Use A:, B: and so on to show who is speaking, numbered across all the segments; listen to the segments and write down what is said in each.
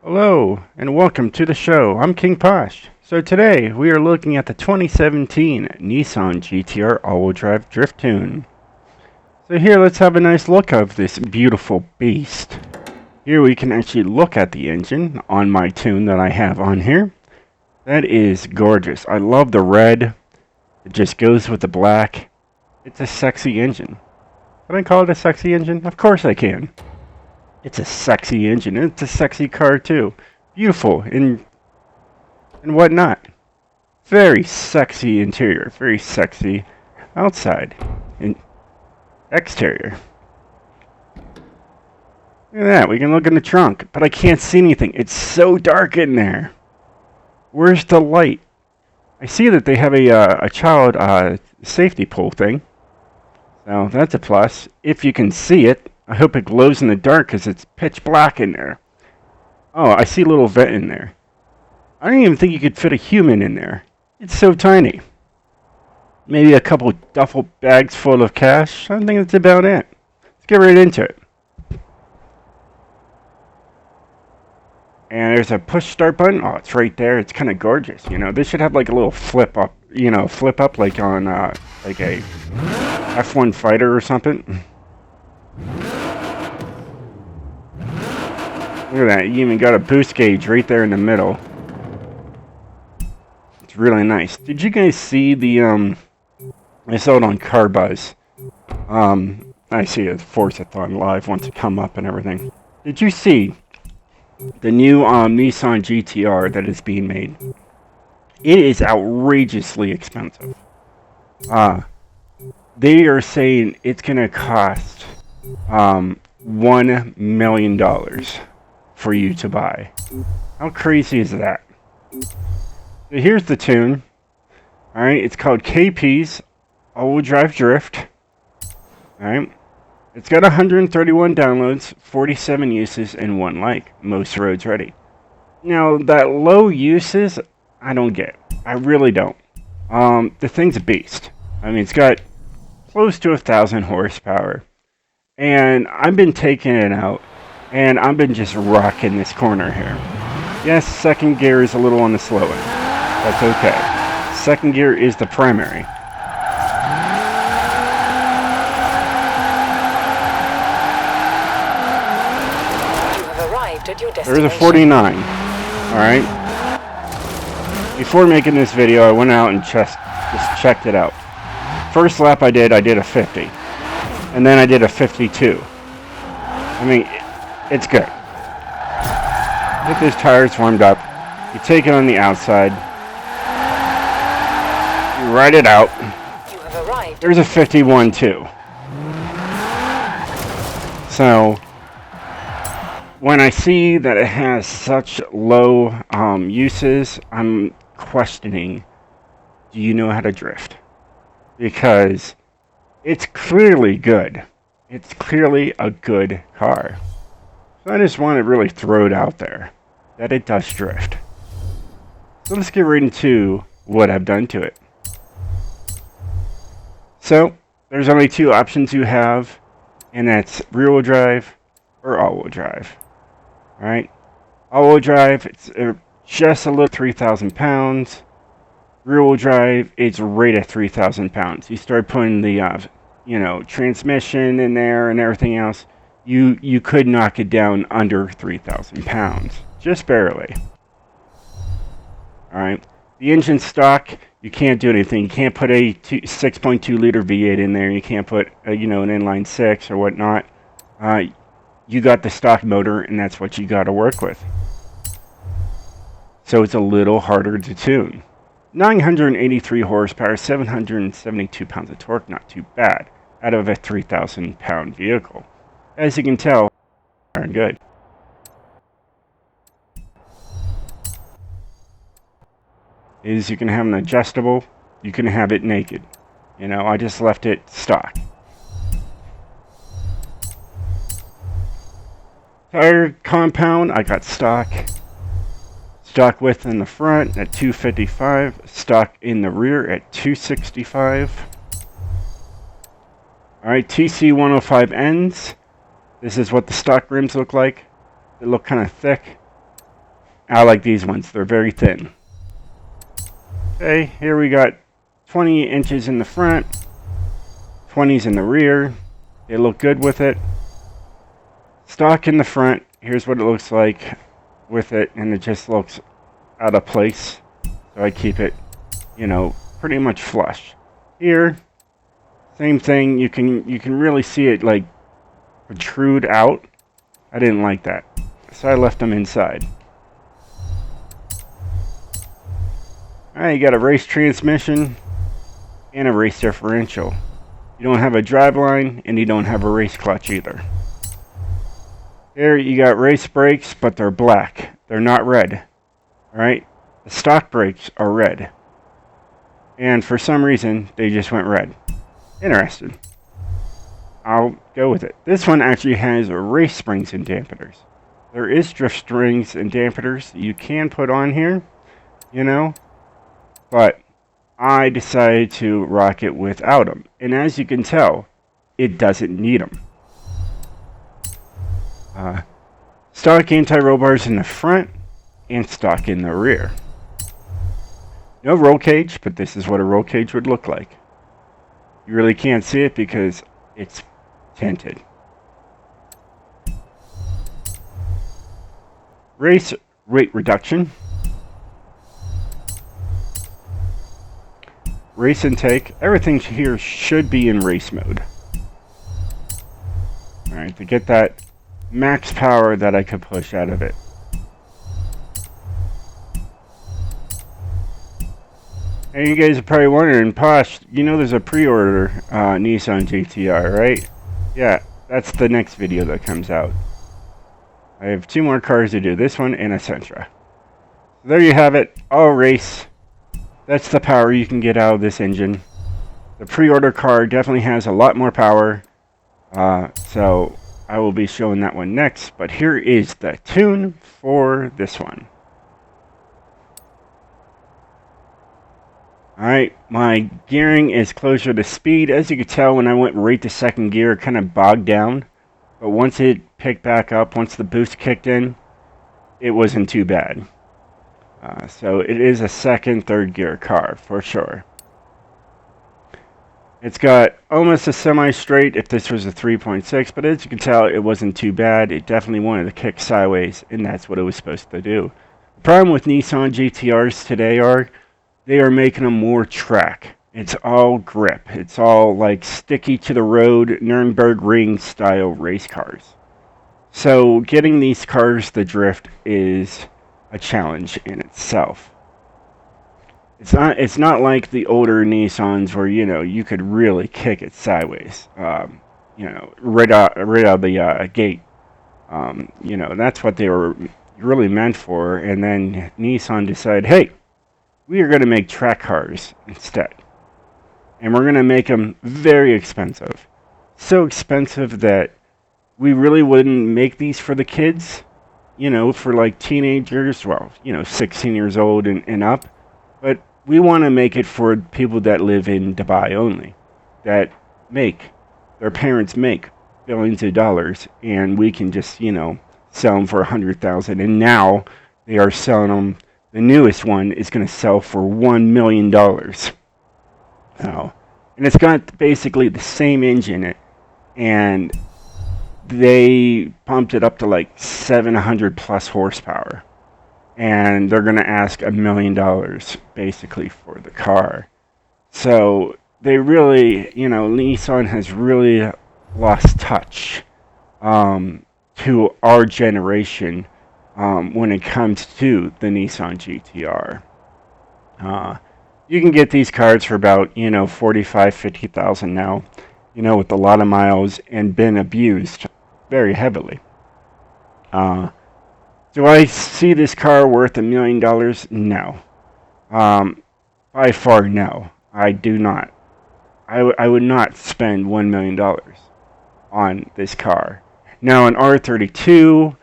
A: Hello, and welcome to the show. I'm King POSH. So today, we are looking at the 2017 Nissan GTR all-wheel drive drift tune. So here, let's have a nice look of this beautiful beast. Here we can actually look at the engine on my tune that I have on here. That is gorgeous. I love the red. It just goes with the black. It's a sexy engine. Can I call it a sexy engine? Of course I can. It's a sexy engine. It's a sexy car too. Beautiful and whatnot. Very sexy interior. Very sexy outside and exterior. Look at that. We can look in the trunk, but I can't see anything. It's so dark in there. Where's the light? I see that they have a child safety pole thing. So that's a plus. If you can see it. I hope it glows in the dark because it's pitch black in there. Oh, I see a little vent in there. I don't even think you could fit a human in there. It's so tiny. Maybe a couple duffel bags full of cash. I think that's about it. Let's get right into it. And there's a push start button. Oh, it's right there. It's kind of gorgeous. You know, this should have like a little flip up. You know, flip up like on like a F1 fighter or something. Look at that, you even got a boost gauge right there in the middle. It's really nice. Did you guys see the, I saw it on Car Buzz. I see a Force-a-thon live wants to come up and everything. Did you see the new Nissan GTR that is being made? It is outrageously expensive. They are saying it's going to cost $1 million for you to buy. How crazy is that? So here's the tune. Alright, it's called KP's All-Wheel Drive Drift. Alright. It's got 131 downloads, 47 uses, and 1 like. Most roads ready. Now, that low uses, I don't get. I really don't. The thing's a beast. I mean, it's got close to 1,000 horsepower. And I've been taking it out, and I've been just rocking this corner here. Yes, second gear is a little on the slow end. That's okay. Second gear is the primary.
B: You have arrived at your destination.
A: There's a 49. Alright. Before making this video, I went out and just checked it out. First lap I did a 50. And then I did a 52. I mean, it's good. Get those tires warmed up. You take it on the outside. You ride it out.
B: You have arrived.
A: There's a 51 too. So, when I see that it has such low uses, I'm questioning, do you know how to drift? Because it's clearly good. It's clearly a good car. So I just want to really throw it out there that it does drift. So let's get right into what I've done to it. So there's only 2 options you have, and that's rear-wheel drive or all-wheel drive. Alright? All-wheel drive, it's just a little 3,000 pounds. Rear-wheel drive, it's right at 3,000 pounds. You start putting the, transmission in there and everything else, you could knock it down under 3,000 pounds. Just barely. Alright. The engine stock, you can't do anything. You can't put a 6.2 liter V8 in there. You can't put, an inline 6 or whatnot. You got the stock motor, and that's what you got to work with. So it's a little harder to tune. 983 horsepower, 772 pounds of torque, not too bad, out of a 3,000 pound vehicle. As you can tell, darn good. Is you can have an adjustable, you can have it naked. I just left it stock. Tire compound, I got stock. Stock width in the front at 255. Stock in the rear at 265. Alright, TC105 ends. This is what the stock rims look like. They look kind of thick. I like these ones. They're very thin. Okay, here we got 20 inches in the front, 20s in the rear. They look good with it. Stock in the front. Here's what it looks like with it, and it just looks out of place. So I keep it, pretty much flush. Here, same thing. You can really see it like protrude out. I didn't like that, so I left them inside. Alright, you got a race transmission and a race differential. You don't have a driveline, and you don't have a race clutch either. Here you got race brakes, but they're black. They're not red. Alright? The stock brakes are red. And for some reason, they just went red. Interesting. I'll go with it. This one actually has race springs and dampeners. There is drift springs and dampeners you can put on here, but I decided to rock it without them. And as you can tell, it doesn't need them. Stock anti-roll bars in the front and stock in the rear. No roll cage, but this is what a roll cage would look like. You really can't see it because it's tinted. Race rate reduction. Race intake. Everything here should be in race mode. Alright, to get that max power that I could push out of it. And you guys are probably wondering, Posh, there's a pre-order Nissan GTR, right? Yeah, that's the next video that comes out. I have 2 more cars to do, this one and a Sentra. So there you have it, all race. That's the power you can get out of this engine. The pre-order car definitely has a lot more power, so I will be showing that one next. But here is the tune for this one. Alright, my gearing is closer to speed. As you can tell, when I went right to second gear, it kind of bogged down. But once it picked back up, once the boost kicked in, it wasn't too bad. So it is a second, third gear car, for sure. It's got almost a semi-straight if this was a 3.6, but as you can tell, it wasn't too bad. It definitely wanted to kick sideways, and that's what it was supposed to do. The problem with Nissan GTRs today they are making them more track. It's all grip. It's all like sticky to the road, Nürburgring style race cars. So getting these cars to drift is a challenge in itself. It's not like the older Nissans where you could really kick it sideways. Right out of the gate. That's what they were really meant for. And then Nissan decided, hey, we are going to make track cars instead. And we're going to make them very expensive. So expensive that we really wouldn't make these for the kids, for like teenagers, 16 years old and up. But we want to make it for people that live in Dubai only, that their parents make billions of dollars, and we can just, sell them for $100,000. And now they are selling them. The newest one is going to sell for $1 million. Now, and it's got basically the same engine in it, and they pumped it up to like 700 plus horsepower. And they're going to ask $1 million basically for the car. So they really, Nissan has really lost touch to our generation when it comes to the Nissan GTR. You can get these cars for about, 45, 50,000 now, with a lot of miles and been abused very heavily. Do I see this car worth $1 million? No. By far, no. I do not. I would not spend $1 million on this car. Now, an R32,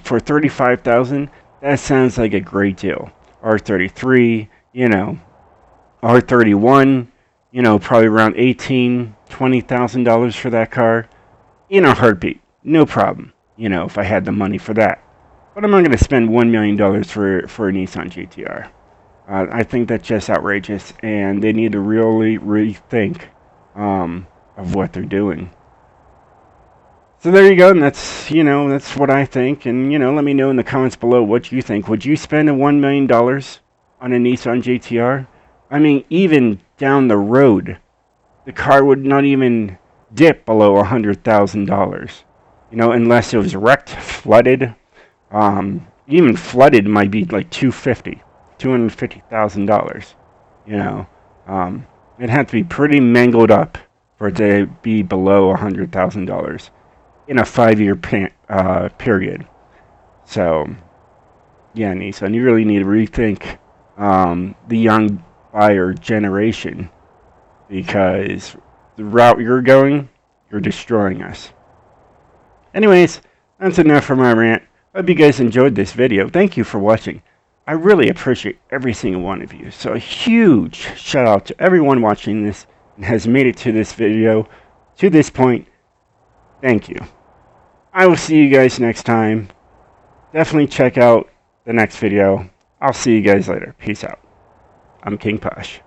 A: for $35,000, that sounds like a great deal. R33, R31, probably around $18,000, $20,000 for that car. In a heartbeat, no problem. If I had the money for that. But I'm not going to spend $1 million for a Nissan GTR. I think that's just outrageous, and they need to really rethink of what they're doing. So there you go, and that's what I think. And let me know in the comments below what you think. Would you spend $1 million on a Nissan GTR? I mean, even down the road, the car would not even dip below $100,000. Unless it was wrecked, flooded. Even flooded might be like $250,000. It had to be pretty mangled up for it to be below $100,000 in a 5-year period. So, yeah, Nissan, you really need to rethink the young buyer generation, because the route you're going, you're destroying us. Anyways, that's enough for my rant. Hope you guys enjoyed this video. Thank you for watching. I really appreciate every single one of you. So a huge shout out to everyone watching this and has made it to this video, to this point. Thank you. I will see you guys next time. Definitely check out the next video. I'll see you guys later. Peace out. I'm King Posh.